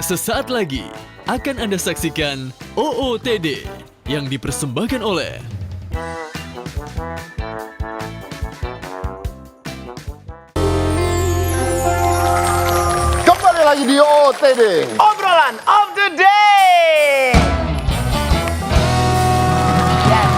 Sesaat lagi akan Anda saksikan OOTD yang dipersembahkan oleh Kembali lagi di OOTD. Obrolan of the day. Yes.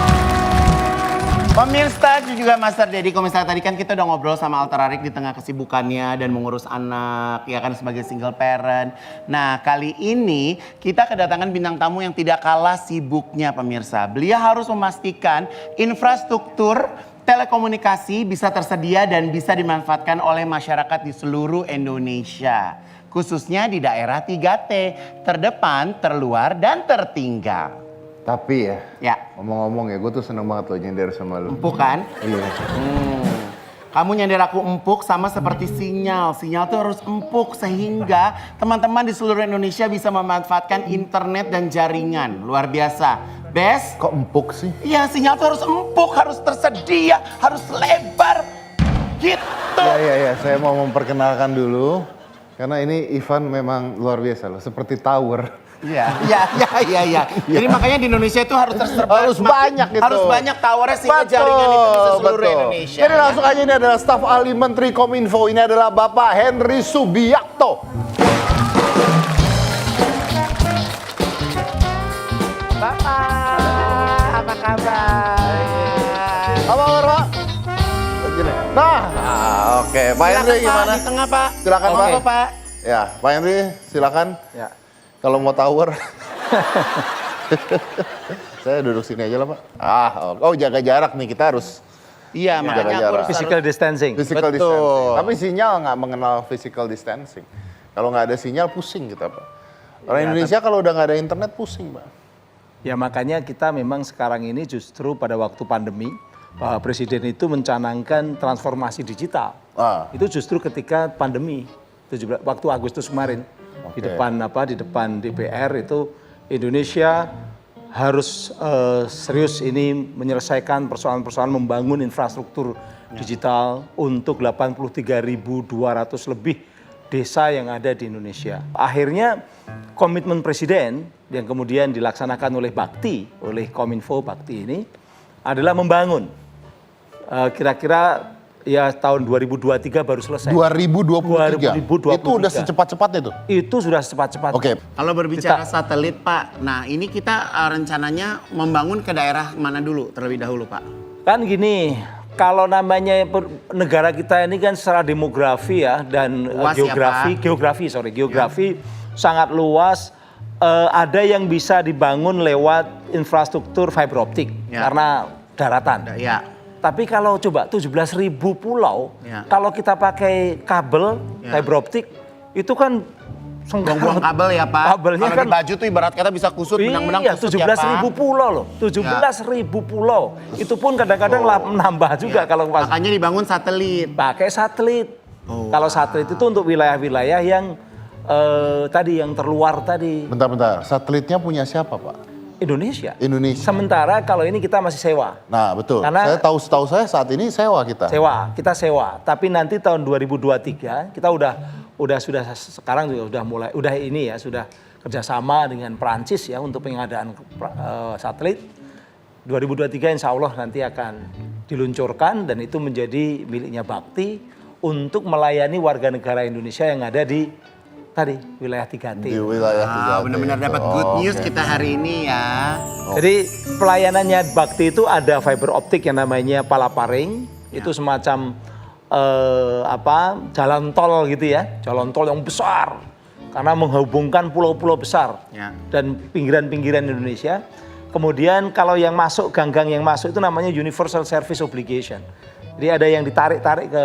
Pemirsa juga Master Dedi, kalau misalnya tadi kan kita udah ngobrol sama Alterarik di tengah kesibukannya dan mengurus anak, ya kan sebagai single parent. Nah kali ini kita kedatangan bintang tamu yang tidak kalah sibuknya pemirsa. Beliau harus memastikan infrastruktur telekomunikasi bisa tersedia dan bisa dimanfaatkan oleh masyarakat di seluruh Indonesia. Khususnya di daerah 3T, terdepan, terluar, dan tertinggal. Tapi Ya, ngomong-ngomong ya, gue tuh seneng banget lo nyender sama lo. empuk kan? Iya. Kamu nyender aku empuk sama seperti sinyal. Sinyal tuh harus empuk sehingga teman-teman di seluruh Indonesia bisa memanfaatkan internet dan jaringan. Luar biasa. Bes? Kok empuk sih? Iya, sinyal tuh harus empuk, harus tersedia, harus lebar. Gitu. Ya, saya mau memperkenalkan dulu. Karena ini Ivan memang luar biasa loh, seperti tower. Iya. Jadi makanya di Indonesia itu harus tersebar. Harus banyak gitu. Harus banyak towernya sehingga jaringan itu bisa seluruh Indonesia. Jadi langsung aja, ini adalah staf ahli Menteri Kominfo. Ini adalah Bapak Henry Subiakto. Bapak, apa kabar? Apa kabar, Pak? Begini. Nah, oke. Pak Henry Silakan, Pak, gimana? di tengah, Pak. Silakan, Pak. Oke, Pak. Ya, Pak Henry silakan. Ya. Kalau mau tower. Saya duduk sini aja lah, Pak. Oh jaga jarak nih, kita harus Iya, jaga makanya aku jarak. harus Physical distancing. physical Betul. distancing. Tapi sinyal nggak mengenal physical distancing. Kalau nggak ada sinyal pusing kita, Pak. Orang Indonesia kalau udah nggak ada internet pusing, Pak. Ya makanya kita memang sekarang ini justru pada waktu pandemi, Pak Presiden itu mencanangkan transformasi digital. Itu justru ketika pandemi, waktu Agustus kemarin. Oke. Di depan DPR itu Indonesia harus serius ini menyelesaikan persoalan-persoalan membangun infrastruktur digital untuk 83.200 lebih desa yang ada di Indonesia. Akhirnya komitmen Presiden yang kemudian dilaksanakan oleh Bakti, oleh Kominfo Bakti ini adalah membangun. Kira-kira ya tahun 2023 baru selesai. 2023. 2023. Itu udah secepat-cepatnya tuh. Itu sudah cepat-cepat. Oke. Kalau berbicara satelit, Pak. Nah, ini kita rencananya membangun ke daerah mana dulu terlebih dahulu, Pak? Kan gini, kalau namanya negara kita ini kan secara demografi ya dan Luas ya, geografi sangat luas. Ada yang bisa dibangun lewat infrastruktur fiber optik Ya. karena daratan. Ya. Tapi kalau coba 17.000 pulau, Ya. kalau kita pakai kabel Ya. fiber optik itu kan Buang-buang kabel ya, Pak. Kabelnya Kalau kan di baju tuh ibarat kata bisa kusut, benang-benang iya, kusut ya, 17.000 Pak. pulau loh. 17.000 pulau. Itu pun kadang-kadang menambah juga Ya. kalau pas Makanya dibangun satelit. pakai satelit. Oh, Kalau satelit itu untuk wilayah-wilayah yang tadi yang terluar tadi, Bentar. Satelitnya punya siapa, Pak? Indonesia. Indonesia. Sementara kalau ini kita masih sewa. Nah, betul. Karena- Setahu saya saat ini sewa kita. Kita sewa. Tapi nanti tahun 2023 kita sudah sekarang juga sudah kerjasama dengan Perancis ya untuk pengadaan satelit. 2023 insya Allah nanti akan diluncurkan dan itu menjadi miliknya Bakti untuk melayani warga negara Indonesia yang ada di wilayah 3T. Di wilayah 3T. Benar-benar dapat good news kita hari ini ya. Jadi pelayanannya Bakti itu ada fiber optik yang namanya Palaparing, itu semacam jalan tol gitu ya, jalan tol yang besar karena menghubungkan pulau-pulau besar Ya. dan pinggiran-pinggiran Indonesia. Kemudian kalau yang masuk gang-gang yang masuk itu namanya Universal Service Obligation. Jadi ada yang ditarik-tarik ke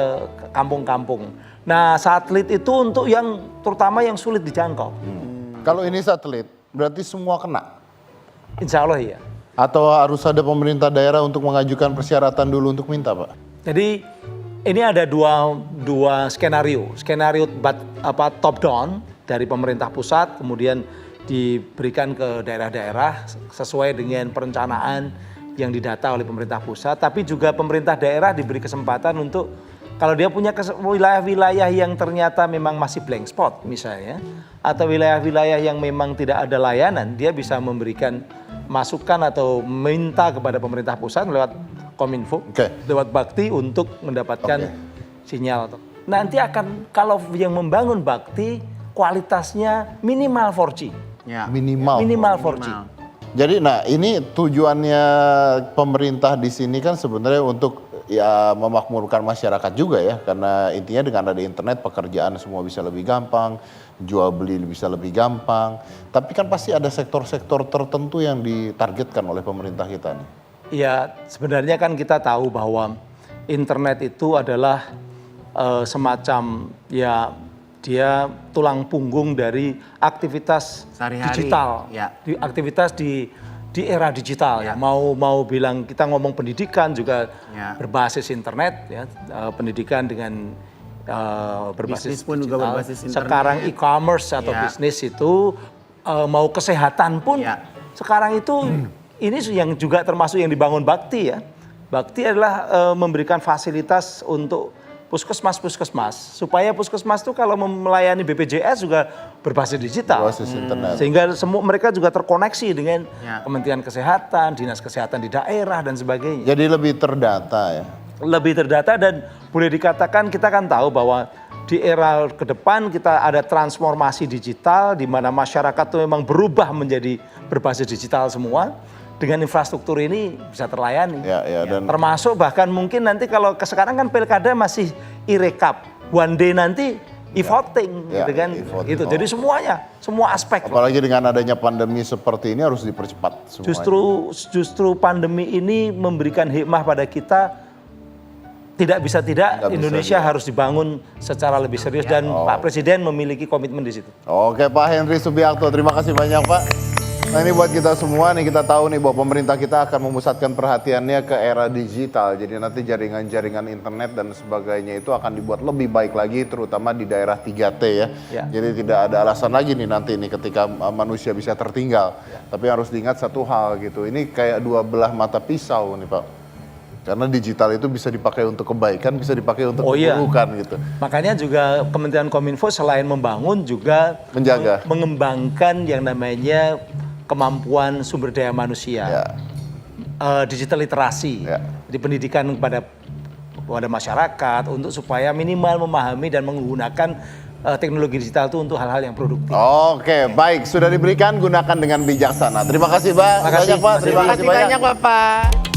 kampung-kampung. Nah satelit itu untuk yang terutama yang sulit dijangkau. Kalau ini satelit, berarti semua kena? Insya Allah iya. Atau harus ada pemerintah daerah untuk mengajukan persyaratan dulu untuk minta, Pak? Jadi ini ada dua skenario. Skenario top down dari pemerintah pusat, kemudian diberikan ke daerah-daerah sesuai dengan perencanaan yang didata oleh pemerintah pusat. Tapi juga pemerintah daerah diberi kesempatan untuk Kalau dia punya wilayah-wilayah yang ternyata memang masih blank spot misalnya, atau wilayah-wilayah yang memang tidak ada layanan, dia bisa memberikan masukan atau minta kepada pemerintah pusat lewat Kominfo, lewat Bakti untuk mendapatkan sinyal. Nanti akan, kalau yang membangun Bakti, kualitasnya minimal 4G. Ya. Minimal 4G. Jadi nah ini tujuannya pemerintah di sini kan sebenarnya untuk ya memakmurkan masyarakat juga ya, karena intinya dengan ada internet pekerjaan semua bisa lebih gampang, jual beli bisa lebih gampang. Tapi kan pasti ada sektor-sektor tertentu yang ditargetkan oleh pemerintah kita nih. Ya sebenarnya kan kita tahu bahwa internet itu adalah semacam ya dia tulang punggung dari aktivitas Sehari-hari, digital, ya. Aktivitas di era digital ya. Mau bilang kita ngomong pendidikan juga berbasis internet ya, pendidikan dengan berbasis bisnis pun digital. juga berbasis internet. Sekarang e-commerce atau bisnis itu mau kesehatan pun sekarang itu ini yang juga termasuk yang dibangun Bakti ya. Bakti adalah memberikan fasilitas untuk puskesmas supaya puskesmas itu kalau melayani BPJS juga berbasis digital, Berbasis internet. sehingga semua mereka juga terkoneksi dengan Kementerian Kesehatan, dinas kesehatan di daerah dan sebagainya. Jadi lebih terdata ya. Lebih terdata dan boleh dikatakan kita kan tahu bahwa di era ke depan kita ada transformasi digital di mana masyarakat itu memang berubah menjadi berbasis digital semua. Dengan infrastruktur ini bisa terlayani. Dan Termasuk bahkan mungkin nanti kalau sekarang kan pilkada masih e-rekap, one day nanti e-voting, gitu kan? Gitu. Jadi semuanya, semua aspek. Apalagi dengan adanya pandemi seperti ini harus dipercepat semuanya. Justru pandemi ini memberikan hikmah pada kita. Tidak bisa Indonesia harus dibangun secara lebih serius dan Pak Presiden memiliki komitmen di situ. Oke Pak Henry Subiakto, terima kasih banyak Pak. Nah ini buat kita semua nih, kita tahu nih bahwa pemerintah kita akan memusatkan perhatiannya ke era digital. Jadi nanti jaringan-jaringan internet dan sebagainya itu akan dibuat lebih baik lagi, terutama di daerah 3T ya. Jadi tidak ada alasan lagi nih nanti nih ketika manusia bisa tertinggal. Tapi harus diingat satu hal gitu, ini kayak dua belah mata pisau nih Pak. Karena digital itu bisa dipakai untuk kebaikan, bisa dipakai untuk keburukan gitu. Makanya juga Kementerian Kominfo selain membangun juga menjaga, mengembangkan yang namanya kemampuan sumber daya manusia, digital literasi, di pendidikan kepada masyarakat untuk supaya minimal memahami dan menggunakan teknologi digital itu untuk hal-hal yang produktif. Oke, baik, sudah diberikan, gunakan dengan bijaksana. Terima kasih Pak. Terima kasih banyak Bapak.